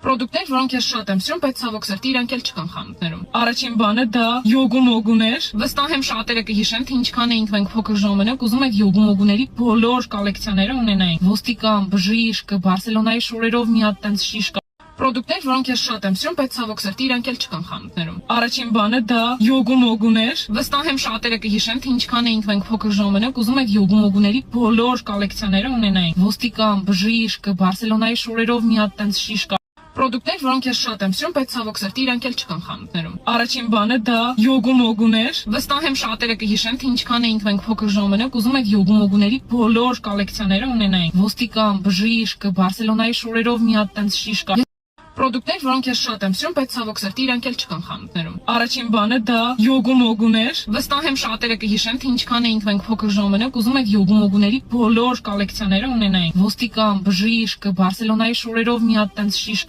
Պրոդուկտներ, որոնք ես շատ եմ սիրում, բայց ցավոք սրտի իրանք էլ չկան խանութներում։ Առաջին բանը դա յոգու-մոգուն էր։ Վստահ եմ շատերը կհիշեն, թե ինչքան էինք մենք փոքր ժամանակ ուզում այդ յոգու-մոգուների բոլոր կոլեկցիաները ունենային։ Ոստիկան, բժիշկ, Բարսելոնայի շորերով մի հատ տենց շիշ կա։ Պրոդուկտներ, որոնք ես շատ եմ սիրում, բայց ցավոք սրտի իրանք էլ չկան խանութներում։ Առաջին բանը դա յոգու-մոգուն էր։ Վստահ եմ շատերը կհիշեն, թե ինչքան էինք մենք փոքր ժամանակ ուզում այդ յոգու-մոգուների բոլոր կոլեկցիաները ունենային։ Ոստիկան, բժիշկ, Բարսելոնայի շորերով մի հատ տենց շիշ կա։ Պրոդուկտներ, որոնք ես շատ եմ սիրում, բայց ցավոք սրտի իրանք էլ չկան խանութներում։ Առաջին բանը դա յոգու-մոգուն էր։ Վստահ եմ շատերը կհիշեն, թե ինչքան էինք մենք փոքր ժամանակ ուզում այդ յոգու-մոգուների բոլոր կոլեկցիաները ունենային։ Ոստիկան, բժիշկ, Բարսելոնայի շորերով մի հատ տենց շիշ կա։ Պրոդուկտներ, որոնք ես շատ եմ սիրում, բայց ցավոք սրտի իրանք էլ չկան խանութներում։ Առաջին բանը դա յոգու-մոգուն էր։ Վստահ եմ շատերը կհիշեն, թե ինչքան էինք մենք փոքր ժամանակ ուզում այդ յոգու-մոգուների բոլոր կոլեկցիաները ունենային։ Ոստիկան, բժիշկ, Բարսելոնայի շորերով մի հատ տենց շիշ